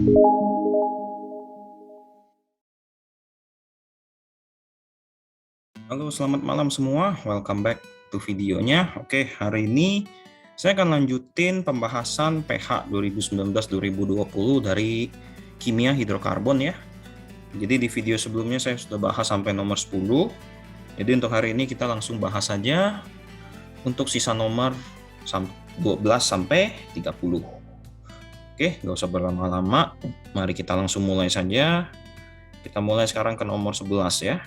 Halo, selamat malam semua. Welcome back to videonya. Oke, hari ini saya akan lanjutin pembahasan pH 2019-2020 dari kimia hidrokarbon ya. Jadi di video sebelumnya saya sudah bahas sampai nomor 10. Jadi untuk hari ini kita langsung bahas saja untuk sisa nomor 12 sampai 30. Oke, nggak usah berlama-lama. Mari kita langsung mulai saja. Kita mulai sekarang ke nomor 11 ya.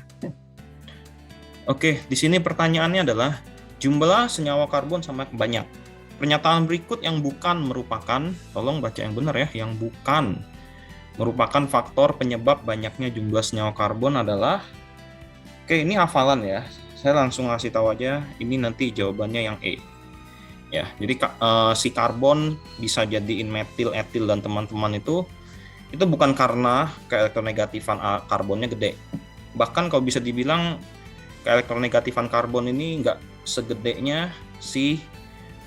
Oke, di sini pertanyaannya adalah jumlah senyawa karbon sama banyak. Pernyataan berikut yang bukan merupakan, tolong baca yang benar ya, yang bukan merupakan faktor penyebab banyaknya jumlah senyawa karbon adalah, oke ini hafalan ya, saya langsung ngasih tahu aja, ini nanti jawabannya yang E. Ya, jadi si karbon bisa jadiin metil, etil dan teman-teman itu bukan karena keelektronegatifan karbonnya gede. Bahkan kalau bisa dibilang keelektronegatifan karbon ini nggak segedenya si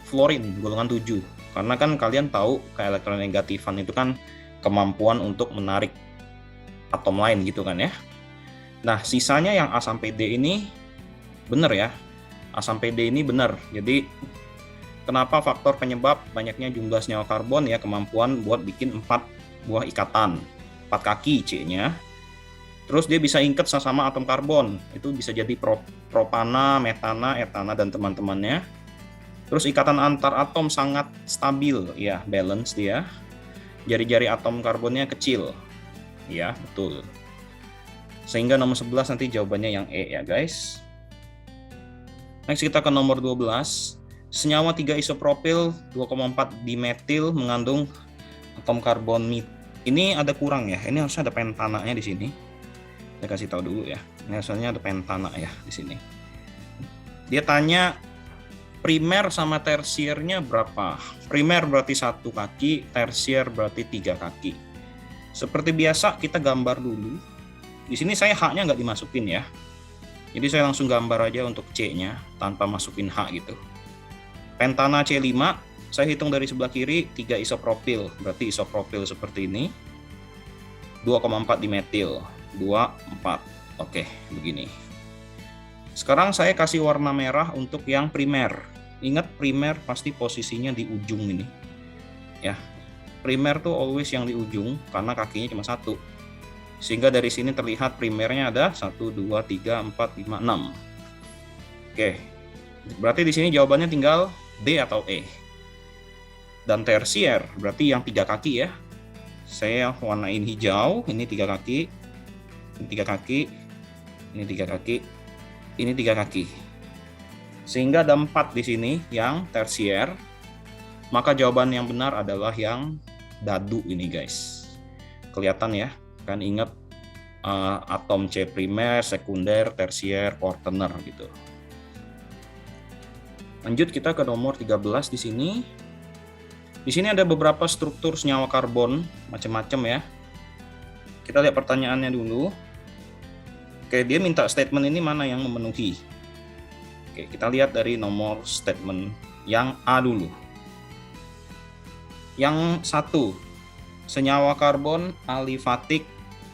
fluorin golongan 7. Karena kan kalian tahu keelektronegatifan itu kan kemampuan untuk menarik atom lain gitu kan ya. Nah, sisanya yang A sampai D ini benar ya. A sampai D ini benar. Jadi kenapa faktor penyebab banyaknya jumlah senyawa karbon ya, kemampuan buat bikin 4 buah ikatan, 4 kaki C-nya. Terus dia bisa ingket sama atom karbon, itu bisa jadi propana, metana, etana, dan teman-temannya. Terus ikatan antar atom sangat stabil, ya balance dia. Jari-jari atom karbonnya kecil, ya betul. Sehingga nomor 11 nanti jawabannya yang E ya guys. Next kita ke nomor 12. Senyawa 3 isopropil 2,4 dimetil mengandung atom karbon. Ini ada kurang ya, ini harusnya ada pentananya di sini. Saya kasih tahu dulu ya. Ini asalnya ada pentana ya di sini. Dia tanya primer sama tersiernya berapa? Primer berarti 1 kaki, tersier berarti 3 kaki. Seperti biasa kita gambar dulu. Di sini saya H-nya nggak dimasukin ya. Jadi saya langsung gambar aja untuk C-nya tanpa masukin H gitu. Pentana C5, saya hitung dari sebelah kiri 3 isopropil. Berarti isopropil seperti ini. 2,4 dimetil. 2, 4. Oke, begini. Sekarang saya kasih warna merah untuk yang primer. Ingat primer pasti posisinya di ujung ini. Ya. Primer tuh always yang di ujung karena kakinya cuma 1. Sehingga dari sini terlihat primernya ada 1 2 3 4 5 6. Oke. Berarti di sini jawabannya tinggal D atau E. Dan tersier berarti yang 3 kaki ya. Saya warnain hijau, ini 3 kaki. Ini 3 kaki, ini 3 kaki, ini 3 kaki. Sehingga ada 4 di sini yang tersier. Maka jawaban yang benar adalah yang dadu ini guys. Kelihatan ya, kan ingat atom C primer, sekunder, tersier, quaterner gitu. Lanjut kita ke nomor 13 di sini. Di sini ada beberapa struktur senyawa karbon macam-macam ya. Kita lihat pertanyaannya dulu. Oke, dia minta statement ini mana yang memenuhi. Oke, kita lihat dari nomor statement yang A dulu. Yang 1, senyawa karbon alifatik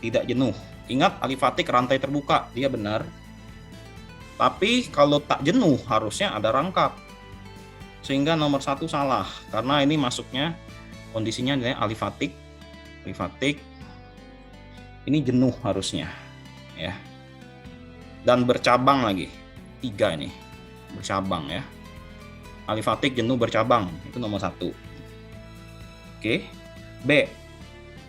tidak jenuh. Ingat, alifatik rantai terbuka, dia benar. Tapi kalau tak jenuh harusnya ada rangkap. Sehingga nomor 1 salah, karena ini masuknya kondisinya adalah alifatik. Alifatik ini jenuh harusnya ya. Dan bercabang lagi. 3 ini. Bercabang ya. Alifatik jenuh bercabang, itu nomor 1. Oke. B.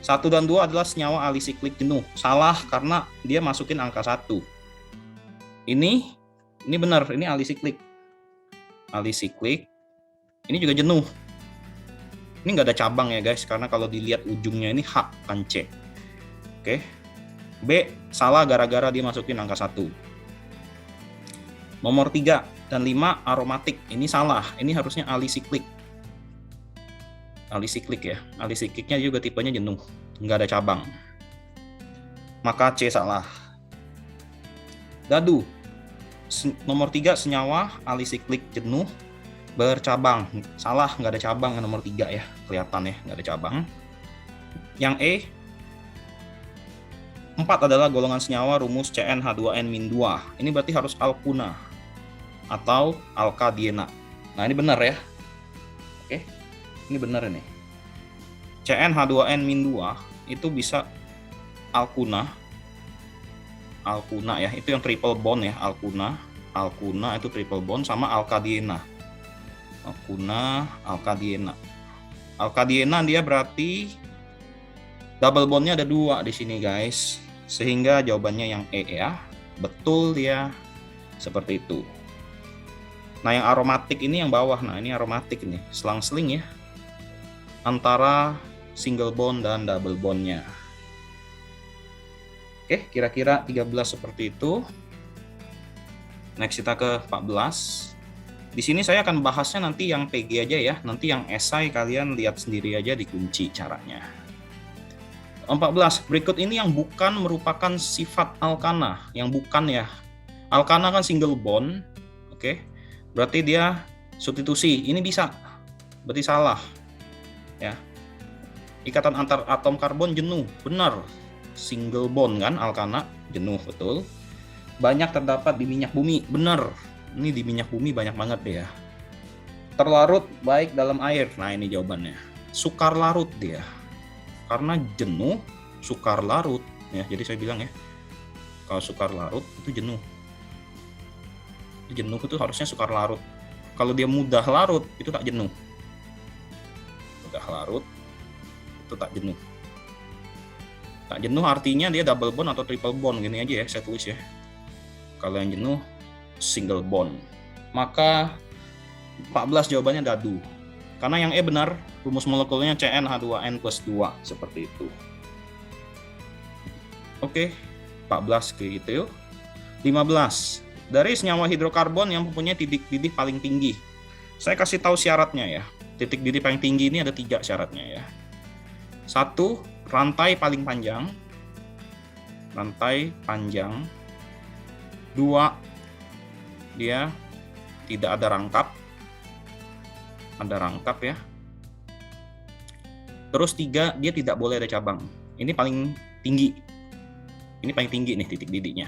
1 dan 2 adalah senyawa alisiklik jenuh. Salah karena dia masukin angka 1. Ini benar, ini alisiklik. Alisiklik. Ini juga jenuh. Ini nggak ada cabang ya guys, karena kalau dilihat ujungnya ini H kan C. Oke. B salah gara-gara dia masukin angka 1. Nomor 3 dan 5 aromatik. Ini salah. Ini harusnya alisiklik. Alisiklik ya. Alisikliknya juga tipenya jenuh. Nggak ada cabang. Maka C salah. Dadu. Nomor 3 senyawa alisiklik jenuh bercabang. Salah, nggak ada cabang nomor 3 ya. Kelihatan ya, nggak ada cabang. Yang E, 4 adalah golongan senyawa rumus CnH2n-2. Ini berarti harus alkuna atau alkadiena. Nah, ini benar ya. Oke, ini benar ini. CnH2n-2 itu bisa alkuna ya, itu yang triple bond ya, alkuna itu triple bond sama alkadiena. Alkadiena dia berarti double bondnya ada 2 di sini guys, sehingga jawabannya yang E ya, betul dia seperti itu. Nah, yang aromatik ini yang bawah, nah ini aromatik nih, selang-seling ya antara single bond dan double bondnya. Oke, kira-kira 13 seperti itu. Next kita ke 14. Di sini saya akan bahasnya nanti yang PG aja ya, nanti yang esai kalian lihat sendiri aja dikunci caranya. 14. Berikut ini yang bukan merupakan sifat alkana, yang bukan ya. Alkana kan single bond, oke. Berarti dia substitusi. Ini bisa, berarti salah. Ya. Ikatan antar atom karbon jenuh, benar. Single bond kan, alkana jenuh, betul. Banyak terdapat di minyak bumi, benar. Ini di minyak bumi banyak banget deh ya. Terlarut baik dalam air, nah ini jawabannya. Sukar larut dia. Karena jenuh, sukar larut ya. Jadi saya bilang ya, kalau sukar larut itu jenuh. Jenuh itu harusnya sukar larut. Kalau dia mudah larut itu tak jenuh. Mudah larut itu tak jenuh. Tak jenuh artinya dia double bond atau triple bond, gini aja ya saya tulis ya. Kalau yang jenuh single bond. Maka 14 jawabannya dadu. Karena yang E benar, rumus molekulnya CnH2n+2 seperti itu. Oke, 14 kayak gitu yuk. 15. Dari senyawa hidrokarbon yang mempunyai titik didih paling tinggi. Saya kasih tahu syaratnya ya. Titik didih paling tinggi ini ada 3 syaratnya ya. 1, rantai paling panjang. Rantai panjang. 2, dia tidak ada rangkap. Ada rangkap ya. Terus 3, dia tidak boleh ada cabang. Ini paling tinggi. Ini paling tinggi nih titik didihnya.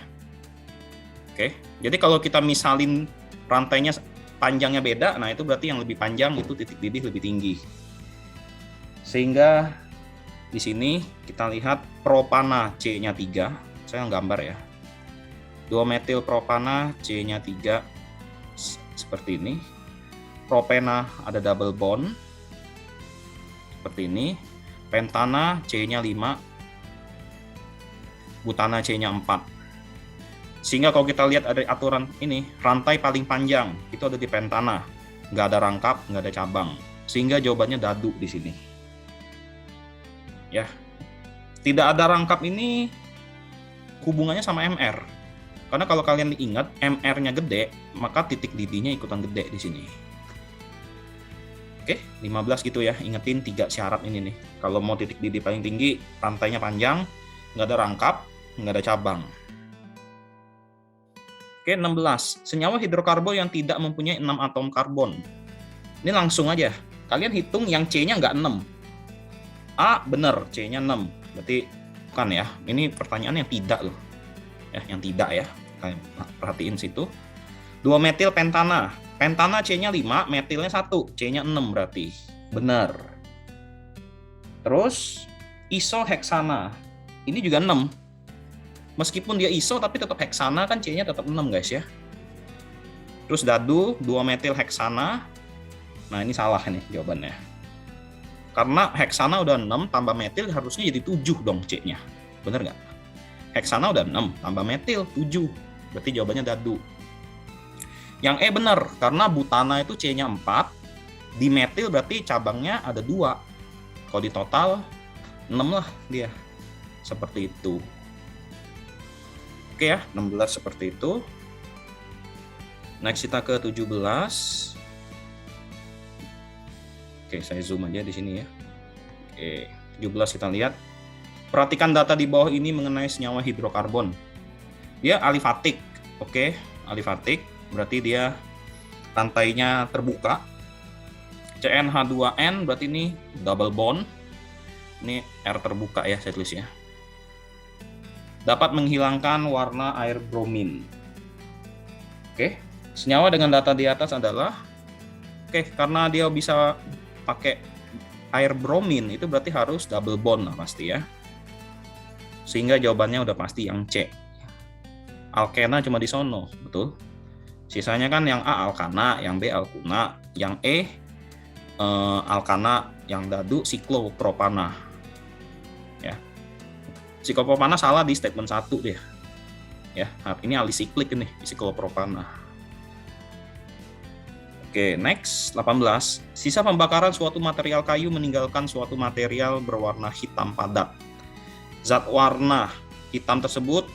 Oke. Jadi kalau kita misalin rantainya panjangnya beda, nah itu berarti yang lebih panjang itu titik didih lebih tinggi. Sehingga di sini kita lihat propana C-nya 3. Saya gambar ya. 2-metil propana C-nya 3 seperti ini. Propena ada double bond seperti ini. Pentana C-nya 5, butana C-nya 4. Sehingga kalau kita lihat ada aturan ini, rantai paling panjang itu ada di pentana, nggak ada rangkap, nggak ada cabang. Sehingga jawabannya dadu di sini. Ya, tidak ada rangkap ini hubungannya sama MR. Karena kalau kalian ingat MR-nya gede, maka titik didihnya ikutan gede di sini. Oke, 15 gitu ya. Ingetin 3 syarat ini nih. Kalau mau titik didih paling tinggi, rantainya panjang, nggak ada rangkap, nggak ada cabang. Oke, 16. Senyawa hidrokarbon yang tidak mempunyai 6 atom karbon. Ini langsung aja. Kalian hitung yang C-nya nggak 6. A bener, C-nya 6. Berarti bukan ya. Ini pertanyaan yang tidak loh. Ya, yang tidak ya. Kalian perhatiin situ. 2-metil pentana. Pentana C-nya 5, metilnya 1. C-nya 6 berarti. Benar. Terus isoheksana. Ini juga 6. Meskipun dia iso tapi tetap heksana kan C-nya tetap 6 guys ya. Terus dadu 2-metil heksana. Nah, ini salah nih jawabannya. Karena heksana udah 6 tambah metil harusnya jadi 7 dong C-nya. Bener nggak? Heksana udah 6 tambah metil 7. Berarti jawabannya dadu. Yang E benar, karena butana itu C-nya 4. Di metil berarti cabangnya ada 2. Kalau di total 6 lah dia. Seperti itu. Oke ya, 16 seperti itu. Next kita ke 17. Oke, saya zoom aja di sini ya. Oke, 17 kita lihat. Perhatikan data di bawah ini mengenai senyawa hidrokarbon. Dia alifatik. Oke, alifatik. Berarti dia rantainya terbuka. CnH2n berarti ini double bond. Ini R terbuka ya saya tulis ya. Dapat menghilangkan warna air bromin. Oke, senyawa dengan data di atas adalah, karena dia bisa pakai air bromin, itu berarti harus double bond lah pasti ya. Sehingga jawabannya udah pasti yang C. Alkena cuma di sono, betul. Sisanya kan yang A alkana, yang B alkuna, yang E alkana, yang dadu siklopropana. Ya. Siklopropana salah di statement 1 deh. Ya, ini alisiklik ini siklopropana. Oke, next 18. Sisa pembakaran suatu material kayu meninggalkan suatu material berwarna hitam padat. Zat warna hitam tersebut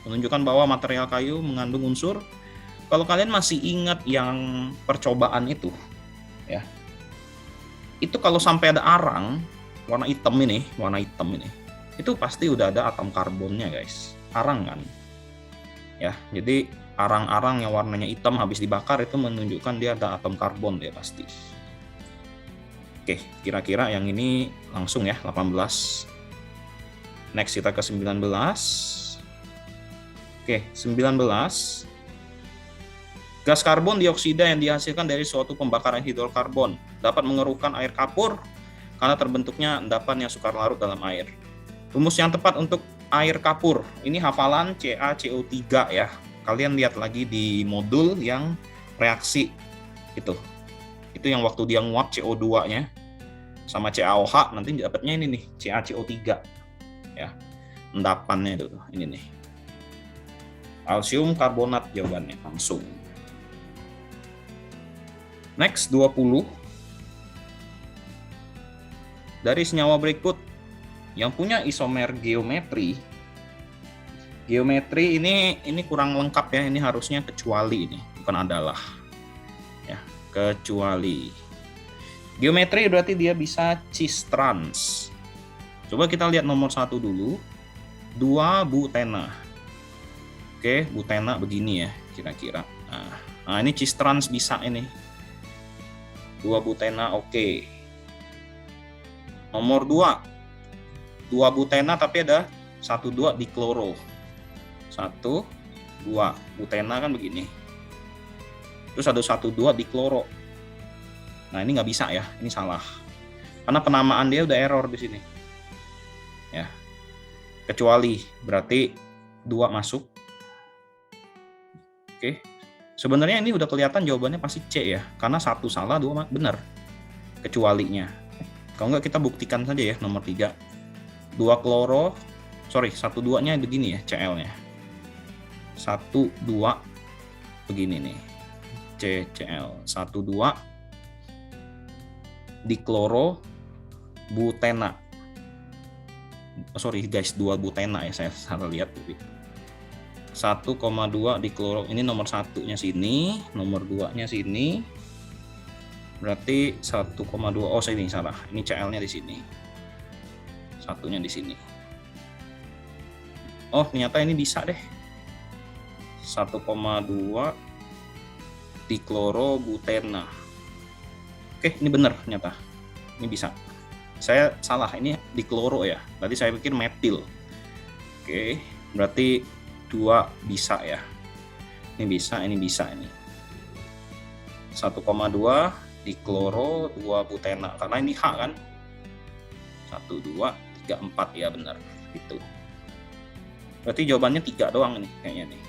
menunjukkan bahwa material kayu mengandung unsur. Kalau kalian masih ingat yang percobaan itu, ya, itu kalau sampai ada arang warna hitam ini, itu pasti udah ada atom karbonnya guys. Arang kan, ya. Jadi arang-arang yang warnanya hitam habis dibakar itu menunjukkan dia ada atom karbon dia pasti. Oke, kira-kira yang ini langsung ya 18. Next kita ke 19. Oke, 19. Gas karbon dioksida yang dihasilkan dari suatu pembakaran hidrokarbon dapat mengeruhkan air kapur karena terbentuknya endapan yang sukar larut dalam air. Rumus yang tepat untuk air kapur, ini hafalan CaCO3 ya. Kalian lihat lagi di modul yang reaksi itu yang waktu dia nguap CO2-nya sama CaOH, nanti dapatnya ini nih CaCO3 ya, endapannya itu ini nih, kalsium karbonat jawabannya langsung. Next 20. Dari senyawa berikut yang punya isomer geometri ini kurang lengkap ya, ini harusnya kecuali, ini bukan adalah ya, kecuali. Geometri berarti dia bisa cis trans. Coba kita lihat nomor 1 dulu, 2 butena. Oke, butena begini ya kira-kira. Nah ini cis trans bisa ini, 2 butena. Oke, nomor 2 butena tapi ada 1,2 dikloro. 1,2 butena kan begini. Terus ada 1,2 dikloro. Nah ini nggak bisa ya, ini salah. Karena penamaan dia udah error di sini. Ya. Kecuali berarti 2 masuk. Oke. Sebenarnya ini udah kelihatan jawabannya pasti C ya, karena 1 salah 2 benar. Kecualinya. Kalau nggak kita buktikan saja ya nomor 3. 2 kloro, 1,2-nya begini ya Cl-nya. 1,2 begini nih, CCl 1,2 dikloro butena. Sorry guys, 2 butena ya, saya salah lihat. 1,2 dikloro, ini nomor 1-nya sini, nomor 2-nya sini. Berarti 1,2. Oh, ini salah. Ini Cl-nya di sini. Satunya di sini. Oh, ternyata ini bisa deh. 1,2 diklorobutena. Oke, ini benar ternyata. Ini bisa. Saya salah, ini dikloro ya. Berarti saya pikir metil. Oke, berarti 2 bisa ya. Ini bisa, ini bisa ini. 1,2 dikloro 2 butena. Karena ini H kan. 1, 2, 3, 4 ya benar. Gitu. Berarti jawabannya 3 doang nih kayaknya nih.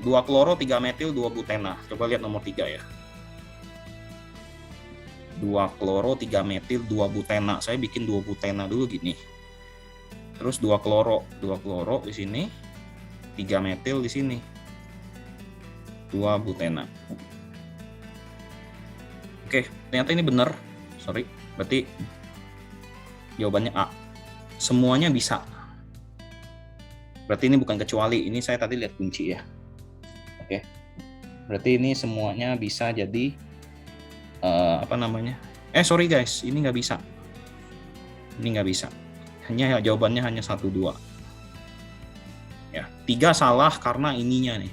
2 kloro, 3 metil, 2 butena. Coba lihat nomor 3 ya. 2 kloro, 3 metil, 2 butena. Saya bikin 2 butena dulu gini. Terus 2 kloro di sini, 3 metil di sini. 2 butena. Oke, ternyata ini benar. Sorry. Berarti jawabannya A. Semuanya bisa. Berarti ini bukan kecuali, ini saya tadi lihat kunci ya. Oke. Berarti ini semuanya bisa jadi sorry guys, ini nggak bisa. Ini nggak bisa. Jawabannya hanya 1, 2. Ya, 3 salah karena ininya nih.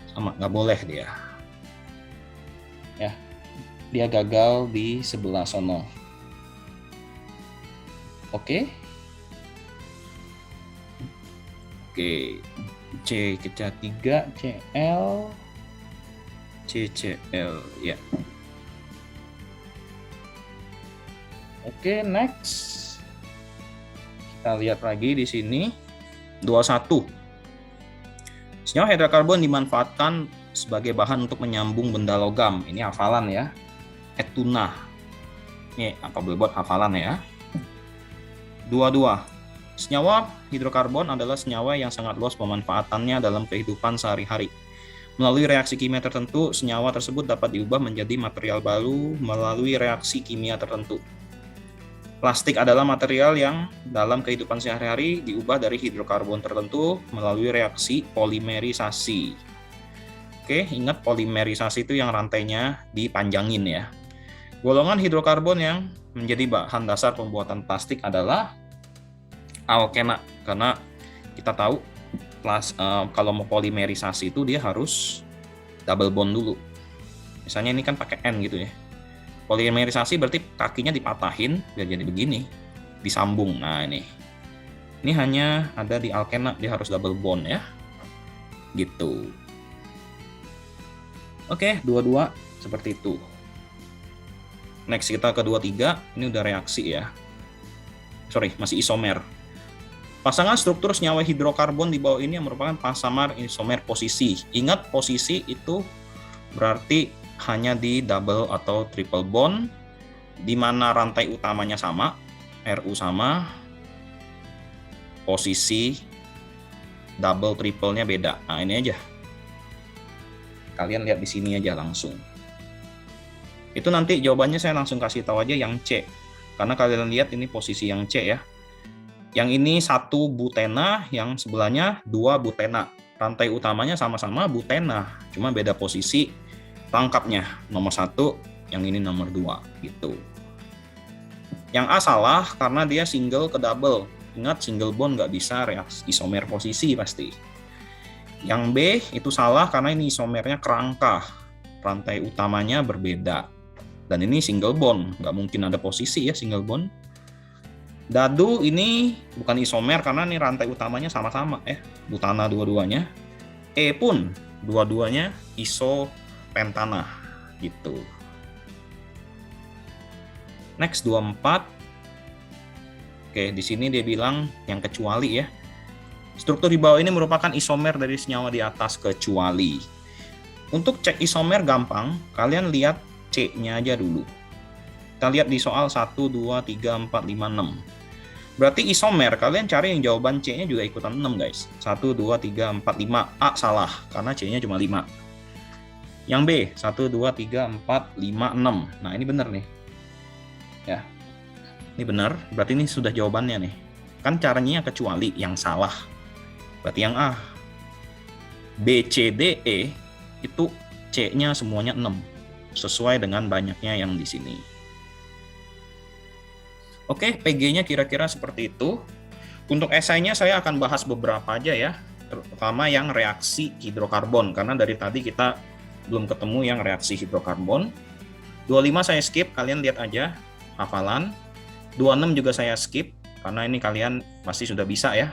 Sama, nggak boleh dia. Ya. Dia gagal di sebelah sono. Oke. Oke. C kita 3 Cl CCl ya. Oke, next. Kita lihat lagi di sini 21. Senyawa hidrokarbon dimanfaatkan sebagai bahan untuk menyambung benda logam. Ini hafalan ya. Etuna. Ini apa buat hafalan ya. 22. Senyawa hidrokarbon adalah senyawa yang sangat luas pemanfaatannya dalam kehidupan sehari-hari. Melalui reaksi kimia tertentu, senyawa tersebut dapat diubah menjadi material baru melalui reaksi kimia tertentu. Plastik adalah material yang dalam kehidupan sehari-hari diubah dari hidrokarbon tertentu melalui reaksi polimerisasi. Oke, ingat polimerisasi itu yang rantainya dipanjangin ya. Golongan hidrokarbon yang menjadi bahan dasar pembuatan plastik adalah alkena, karena kita tahu kalau mau polimerisasi itu dia harus double bond dulu. Misalnya ini kan pakai N gitu ya. Polimerisasi berarti kakinya dipatahin biar jadi begini, disambung. Nah ini hanya ada di alkena, dia harus double bond ya, gitu. Oke, 22 seperti itu. Next kita ke 23, ini udah reaksi ya. Sorry, masih isomer. Pasangan struktur senyawa hidrokarbon di bawah ini yang merupakan pasangan isomer posisi. Ingat, posisi itu berarti hanya di double atau triple bond, di mana rantai utamanya sama, Ru sama, posisi double triple-nya beda. Nah, ini aja. Kalian lihat di sini aja langsung. Itu nanti jawabannya saya langsung kasih tahu aja yang C. Karena kalian lihat ini posisi yang C ya. Yang ini 1 butena, yang sebelahnya 2 butena. Rantai utamanya sama-sama butena, cuma beda posisi rangkapnya. Nomor 1, yang ini nomor 2 gitu. Yang A salah karena dia single ke double. Ingat, single bond nggak bisa reaksi isomer posisi pasti. Yang B itu salah karena ini isomernya kerangka. Rantai utamanya berbeda. Dan ini single bond, nggak mungkin ada posisi ya single bond. Dadu ini bukan isomer karena ini rantai utamanya sama-sama ya, butana dua-duanya. E pun dua-duanya isopentana gitu. Next 24. Oke, di sini dia bilang yang kecuali ya. Struktur di bawah ini merupakan isomer dari senyawa di atas kecuali. Untuk cek isomer gampang, kalian lihat C-nya aja dulu. Kita lihat di soal 1, 2, 3, 4, 5, 6. Berarti isomer, kalian cari yang jawaban C-nya juga ikutan 6 guys. 1, 2, 3, 4, 5. A salah, karena C-nya cuma 5. Yang B, 1, 2, 3, 4, 5, 6. Nah ini benar nih. Ya, ini benar, berarti ini sudah jawabannya nih. Kan caranya kecuali, yang salah. Berarti yang A. B, C, D, E, itu C-nya semuanya 6. Sesuai dengan banyaknya yang di sini. Oke, PG-nya kira-kira seperti itu. Untuk esainya saya akan bahas beberapa aja ya, terutama yang reaksi hidrokarbon, karena dari tadi kita belum ketemu yang reaksi hidrokarbon. 25 saya skip, kalian lihat aja hafalan. 26 juga saya skip, karena ini kalian pasti sudah bisa ya.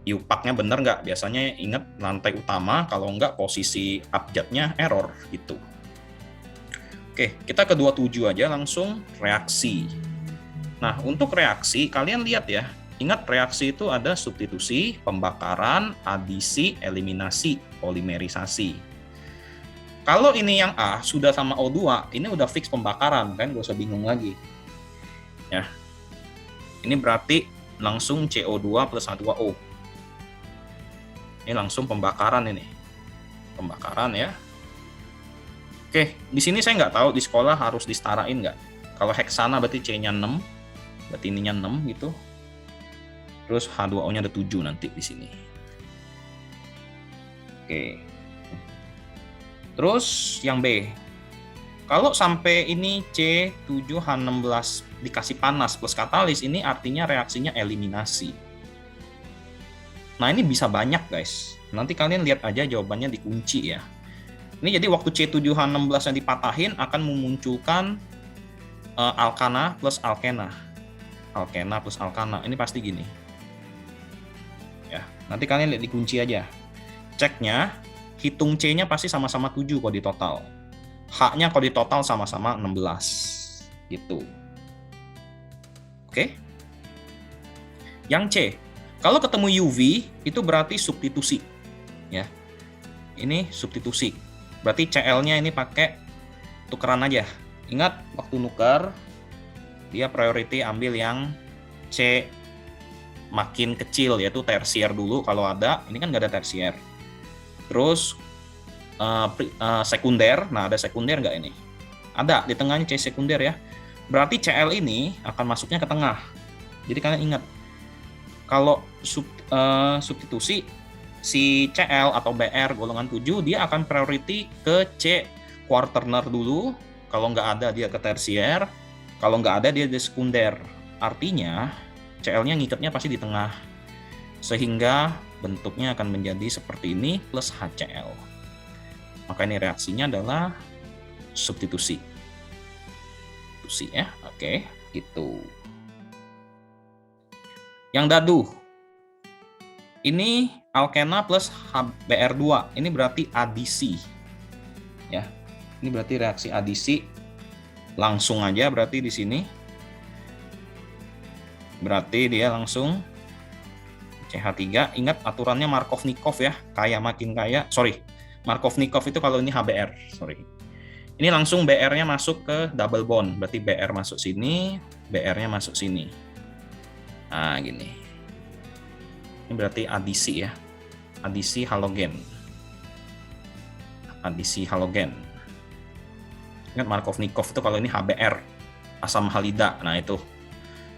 Iupaknya bener nggak? Biasanya ingat lantai utama, kalau nggak posisi abjadnya error gitu. Oke, kita ke 27 aja langsung reaksi. Nah, untuk reaksi, kalian lihat ya, ingat reaksi itu ada substitusi, pembakaran, adisi, eliminasi, polimerisasi. Kalau ini yang A sudah sama O2, ini udah fix pembakaran, kan gak usah bingung lagi. Ya, ini berarti langsung CO2 plus H2O. Ini langsung pembakaran ini. Pembakaran ya. Oke, di sini saya nggak tahu di sekolah harus disetarain nggak. Kalau heksana berarti C-nya 6. Berarti ininya 6 gitu. Terus H2O-nya ada 7 nanti di sini. Oke. Terus yang B. Kalau sampai ini C7H16 dikasih panas plus katalis, ini artinya reaksinya eliminasi. Nah, ini bisa banyak guys. Nanti kalian lihat aja jawabannya dikunci ya. Ini jadi waktu C7H16 yang dipatahin akan memunculkan alkana plus alkena. alkena plus alkana. Ini pasti gini. Ya, nanti kalian lihat di kunci aja. Ceknya, hitung C-nya pasti sama-sama 7 kalau di total. H-nya kalau di total sama-sama 16. Gitu. Oke. Yang C, kalau ketemu UV itu berarti substitusi. Ya. Ini substitusi. Berarti Cl-nya ini pakai tukeran aja. Ingat waktu nuker dia priority ambil yang C makin kecil, yaitu tersier dulu kalau ada. Ini kan nggak ada tersier. Terus sekunder. Nah, ada sekunder nggak ini? Ada, di tengahnya C sekunder ya. Berarti Cl ini akan masuknya ke tengah. Jadi kalian ingat, kalau substitusi si Cl atau Br golongan 7 dia akan priority ke C quaterner dulu. Kalau nggak ada dia ke tersier. Kalau nggak ada dia di sekunder. Artinya Cl-nya ngikatnya pasti di tengah. Sehingga bentuknya akan menjadi seperti ini plus HCl. Maka ini reaksinya adalah substitusi. Substitusi ya. Oke, gitu. Yang dadu. Ini alkena plus HBr2. Ini berarti adisi. Ya. Ini berarti reaksi adisi. Langsung aja berarti di sini. Berarti dia langsung CH3. Ingat aturannya Markovnikov ya. Kaya makin kaya. Sorry. Markovnikov itu kalau ini HBr. Sorry. Ini langsung BR-nya masuk ke double bond. Berarti BR masuk sini. BR-nya masuk sini. Nah, gini. Ini berarti adisi ya. Adisi halogen. Adisi halogen. Ingat Markovnikov itu kalau ini HBr, asam halida. Nah, itu.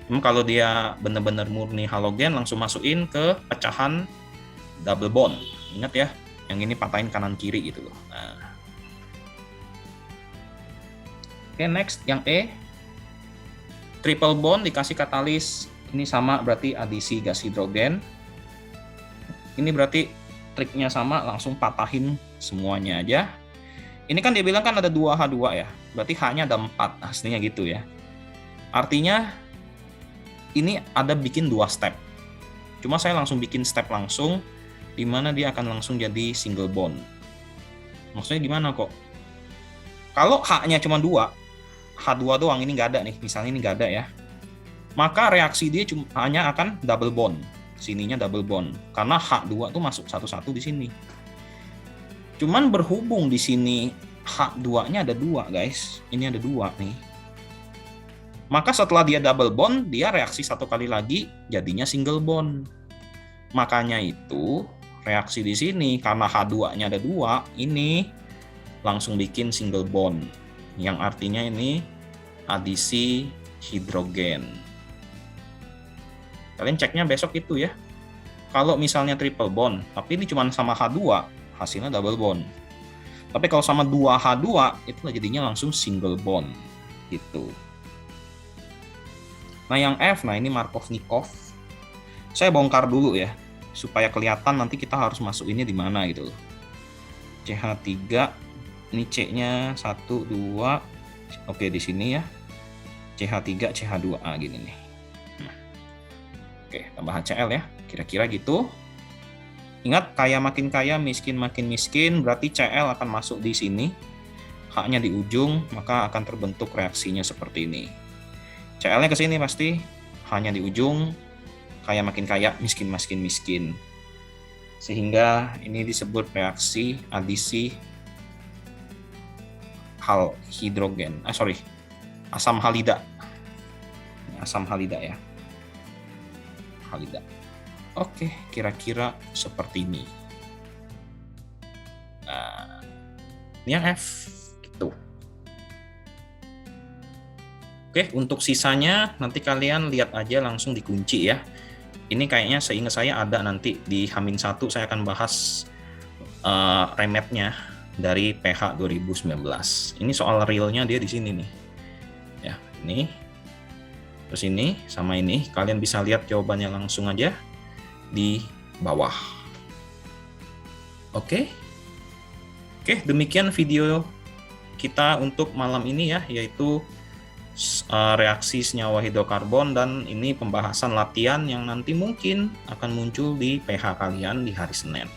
Kalau dia benar-benar murni halogen, langsung masukin ke pecahan double bond. Ingat ya, yang ini patahin kanan kiri gitu loh. Nah. Oke, next yang E. Triple bond dikasih katalis. Ini sama berarti adisi gas hidrogen. Ini berarti triknya sama, langsung patahin semuanya aja. Ini kan dia bilang kan ada 2H2 ya. Berarti H-nya ada 4, aslinya gitu ya. Artinya ini ada bikin 2 step. Cuma saya langsung bikin step langsung, di mana dia akan langsung jadi single bond. Maksudnya gimana kok? Kalau H-nya cuma 2, H2 doang, ini nggak ada nih. Misalnya ini nggak ada ya. Maka reaksi dia hanya akan double bond. Sininya double bond. Karena H2 tuh masuk satu-satu di sini. Cuman berhubung di sini H2-nya ada 2, guys. Ini ada 2 nih. Maka setelah dia double bond, dia reaksi satu kali lagi jadinya single bond. Makanya itu reaksi di sini karena H2-nya ada 2, ini langsung bikin single bond. Yang artinya ini adisi hidrogen. Kalian ceknya besok itu ya. Kalau misalnya triple bond, tapi ini cuma sama H2, hasilnya double bond. Tapi kalau sama 2H2, itu jadinya langsung single bond. Gitu. Nah yang F, nah ini Markovnikov. Saya bongkar dulu ya, supaya kelihatan nanti kita harus masuk ini di mana gitu loh. CH3, ini C-nya 1, 2, oke di sini ya. CH3, CH2A gini nih. Oke, tambah HCl ya, kira-kira gitu. Ingat, kaya makin kaya, miskin makin miskin, berarti Cl akan masuk di sini. H-nya di ujung, maka akan terbentuk reaksinya seperti ini. Cl-nya ke sini pasti, H-nya di ujung, kaya makin kaya, miskin makin miskin. Sehingga ini disebut reaksi adisi hidrogen. Asam halida. Asam halida ya. Halida. Oke, kira-kira seperti ini. Nah, ini yang F gitu. Oke, untuk sisanya nanti kalian lihat aja langsung dikunci ya. Ini kayaknya seingat saya ada nanti di H-1 saya akan bahas remetnya dari PH 2019. Ini soal realnya dia di sini nih. Ya, ini. Terus ini sama ini, kalian bisa lihat jawabannya langsung aja di bawah. Oke. Oke, demikian video kita untuk malam ini ya, yaitu reaksi senyawa hidrokarbon, dan ini pembahasan latihan yang nanti mungkin akan muncul di PH kalian di hari Senin.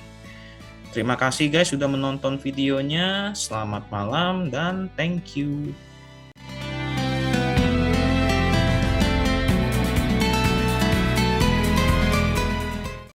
Terima kasih guys sudah menonton videonya. Selamat malam dan thank you.